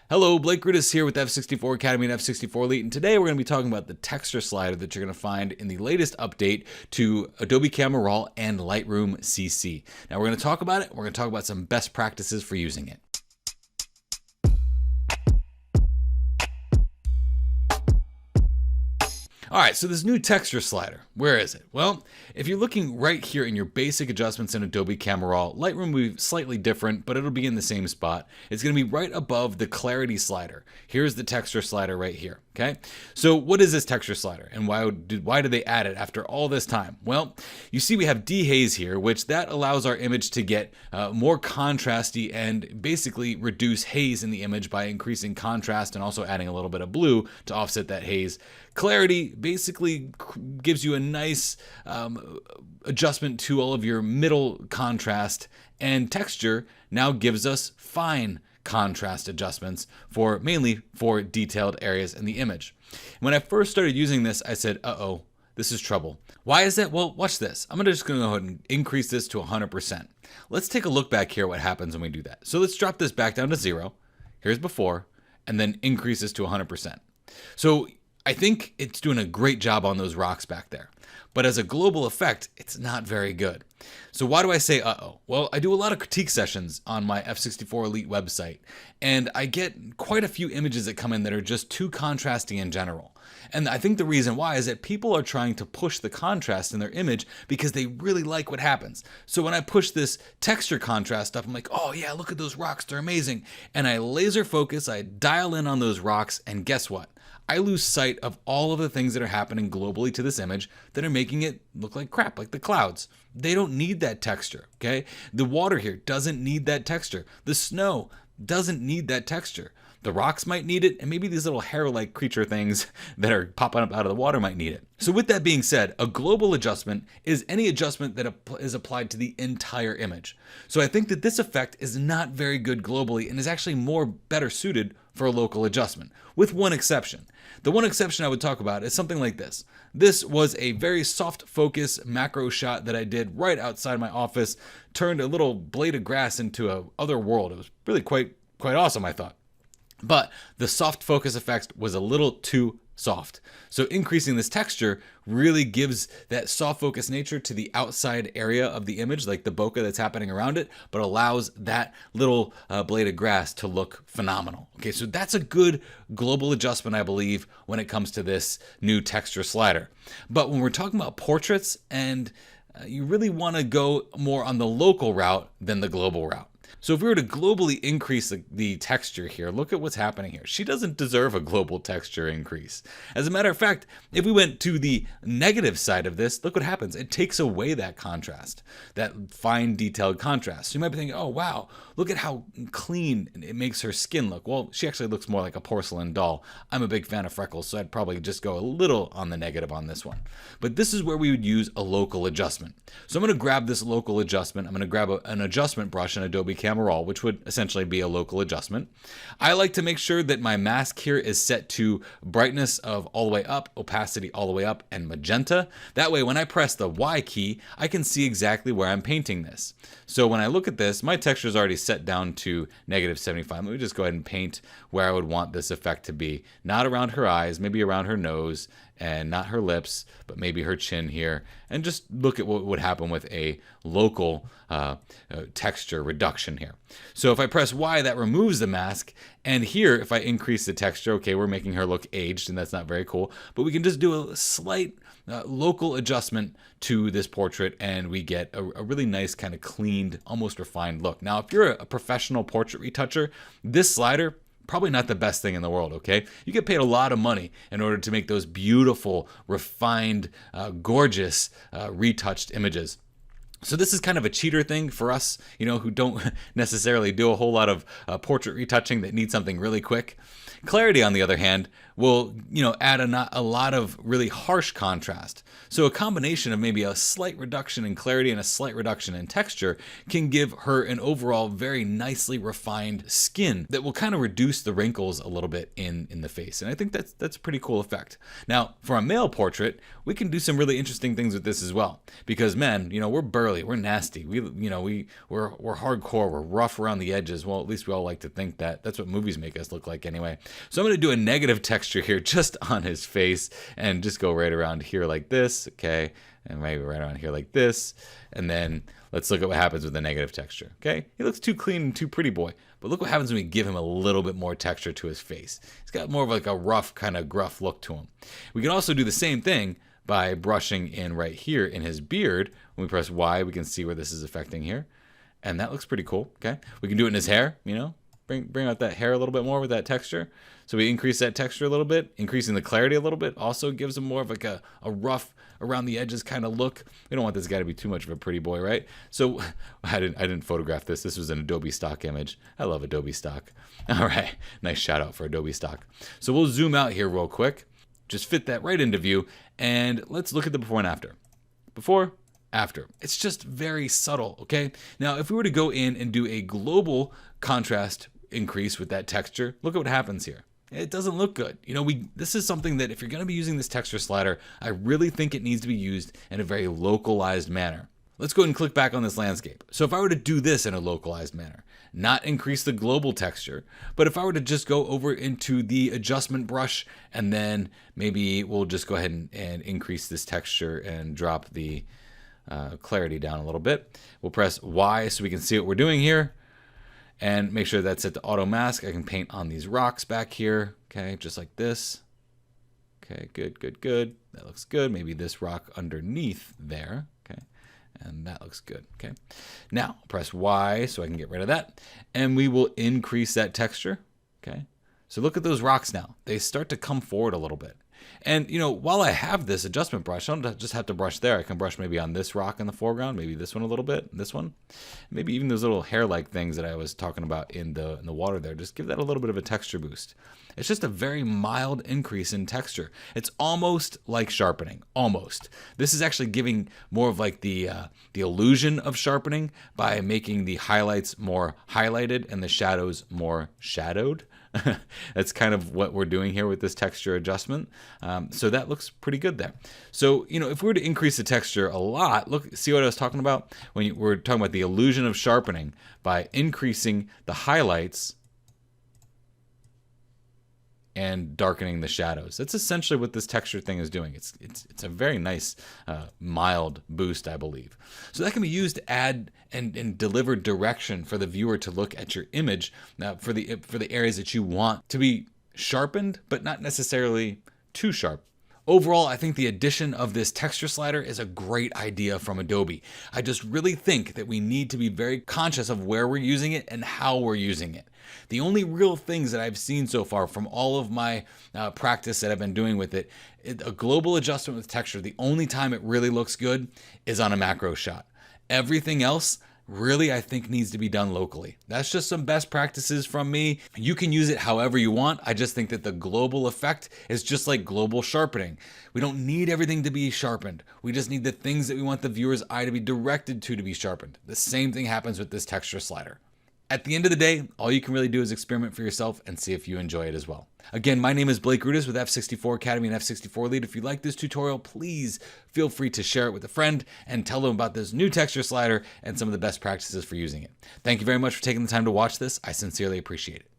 Hello, Blake Grudis here with F64 Academy and F64 Elite, and today we're going to be talking about the texture slider that you're going to find in the latest update to Adobe Camera Raw and Lightroom CC. Now we're going to talk about it, we're going to talk about some best practices for using it. All right, so this new texture slider, where is it? Well, if you're looking right here in your basic adjustments in Adobe Camera Raw, Lightroom will be slightly different, but it'll be in the same spot. It's gonna be right above the clarity slider. Here's the texture slider right here, okay? So what is this texture slider and why did they add it after all this time? Well, you see we have dehaze here, which that allows our image to get more contrasty and basically reduce haze in the image by increasing contrast and also adding a little bit of blue to offset that haze. Clarity basically gives you a nice adjustment to all of your middle contrast, and texture now gives us fine contrast adjustments for mainly for detailed areas in the image. When I first started using this, I said, uh-oh, this is trouble. Why is that? Well, watch this. I'm just gonna go ahead and increase this to 100%. Let's take a look back here what happens when we do that. So let's drop this back down to 0. Here's before, and then increase this to 100%. So I think it's doing a great job on those rocks back there. But as a global effect, it's not very good. So why do I say uh-oh? Well, I do a lot of critique sessions on my F64 Elite website, and I get quite a few images that come in that are just too contrasty in general. And I think the reason why is that people are trying to push the contrast in their image because they really like what happens. So when I push this texture contrast up, I'm like, oh yeah, look at those rocks, they're amazing. And I laser focus, I dial in on those rocks, and guess what? I lose sight of all of the things that are happening globally to this image that are making it look like crap, like the clouds. They don't need that texture, okay? The water here doesn't need that texture. The snow doesn't need that texture. The rocks might need it, and maybe these little hair-like creature things that are popping up out of the water might need it. So with that being said, a global adjustment is any adjustment that is applied to the entire image. So I think that this effect is not very good globally and is actually better suited for a local adjustment, with one exception. The one exception I would talk about is something like this. This was a very soft focus macro shot that I did right outside my office, turned a little blade of grass into a other world. It was really quite awesome, I thought. But the soft focus effect was a little too soft. So increasing this texture really gives that soft focus nature to the outside area of the image, like the bokeh that's happening around it, but allows that little blade of grass to look phenomenal. Okay, so that's a good global adjustment, I believe, when it comes to this new texture slider. But when we're talking about portraits, and you really want to go more on the local route than the global route. So if we were to globally increase the texture here, look at what's happening here. She doesn't deserve a global texture increase. As a matter of fact, if we went to the negative side of this, look what happens. It takes away that contrast, that fine detailed contrast. So you might be thinking, oh wow, look at how clean it makes her skin look. Well, she actually looks more like a porcelain doll. I'm a big fan of freckles, so I'd probably just go a little on the negative on this one. But this is where we would use a local adjustment. So I'm going to grab this local adjustment. I'm going to grab an adjustment brush in Adobe Camera Raw, which would essentially be a local adjustment. I like to make sure that my mask here is set to brightness of all the way up, opacity all the way up, and magenta. That way, when I press the Y key, I can see exactly where I'm painting this. So when I look at this, my texture is already set down to -75. Let me just go ahead and paint where I would want this effect to be. Not around her eyes, maybe around her nose, and not her lips, but maybe her chin here. And just look at what would happen with a local texture reduction here. So if I press Y, that removes the mask. And here, if I increase the texture, okay, we're making her look aged, and that's not very cool. But we can just do a slight local adjustment to this portrait, and we get a really nice kind of cleaned, almost refined look. Now, if you're a professional portrait retoucher, this slider, probably not the best thing in the world, okay? You get paid a lot of money in order to make those beautiful, refined, gorgeous, retouched images. So this is kind of a cheater thing for us, who don't necessarily do a whole lot of portrait retouching that need something really quick. Clarity, on the other hand, will add a lot of really harsh contrast. So a combination of maybe a slight reduction in clarity and a slight reduction in texture can give her an overall very nicely refined skin that will kind of reduce the wrinkles a little bit in the face. And I think that's a pretty cool effect. Now, for a male portrait, we can do some really interesting things with this as well. Because men, we're burly. gnarly. We're nasty. We're hardcore. We're rough around the edges. Well, at least we all like to think that. That's what movies make us look like anyway. So I'm going to do a negative texture here just on his face and just go right around here like this. Okay. And maybe right around here like this. And then let's look at what happens with the negative texture. Okay. He looks too clean and too pretty boy. But look what happens when we give him a little bit more texture to his face. He's got more of like a rough kind of gruff look to him. We can also do the same thing by brushing in right here in his beard. When we press Y, we can see where this is affecting here. And that looks pretty cool. Okay. We can do it in his hair, bring out that hair a little bit more with that texture. So we increase that texture a little bit, increasing the clarity a little bit. Also gives him more of like a rough around the edges kind of look. We don't want this guy to be too much of a pretty boy, right? So I didn't photograph this. This was an Adobe stock image. I love Adobe stock. All right. Nice shout out for Adobe stock. So we'll zoom out here real quick. Just fit that right into view. And let's look at the before and after. Before, after. It's just very subtle, okay? Now, if we were to go in and do a global contrast increase with that texture, look at what happens here. It doesn't look good. This is something that if you're going to be using this texture slider, I really think it needs to be used in a very localized manner. Let's go ahead and click back on this landscape. So if I were to do this in a localized manner, not increase the global texture, but if I were to just go over into the adjustment brush and then maybe we'll just go ahead and increase this texture and drop the clarity down a little bit. We'll press Y so we can see what we're doing here. And make sure that's set to auto mask. I can paint on these rocks back here. Okay, just like this. Okay, good. That looks good. Maybe this rock underneath there. Okay, and that looks good. Okay, now press Y so I can get rid of that. And we will increase that texture. Okay, so look at those rocks now. They start to come forward a little bit. And, while I have this adjustment brush, I don't just have to brush there. I can brush maybe on this rock in the foreground, maybe this one a little bit, this one. Maybe even those little hair-like things that I was talking about in the water there. Just give that a little bit of a texture boost. It's just a very mild increase in texture. It's almost like sharpening, almost. This is actually giving more of like the illusion of sharpening by making the highlights more highlighted and the shadows more shadowed. That's kind of what we're doing here with this texture adjustment. So that looks pretty good there. So, if we were to increase the texture a lot, see what I was talking about? When we're talking about the illusion of sharpening by increasing the highlights and darkening the shadows. That's essentially what this texture thing is doing. It's a very nice, mild boost, I believe. So that can be used to add and deliver direction for the viewer to look at your image for the areas that you want to be sharpened, but not necessarily too sharp. Overall, I think the addition of this texture slider is a great idea from Adobe. I just really think that we need to be very conscious of where we're using it and how we're using it. The only real things that I've seen so far from all of my practice that I've been doing with it, a global adjustment with texture, the only time it really looks good is on a macro shot. Everything else really, I think, needs to be done locally. That's just some best practices from me. You can use it however you want. I just think that the global effect is just like global sharpening. We don't need everything to be sharpened. We just need the things that we want the viewer's eye to be directed to be sharpened. The same thing happens with this texture slider. At the end of the day, all you can really do is experiment for yourself and see if you enjoy it as well. Again, my name is Blake Rudis with F64 Academy and F64 Lead. If you like this tutorial, please feel free to share it with a friend and tell them about this new texture slider and some of the best practices for using it. Thank you very much for taking the time to watch this. I sincerely appreciate it.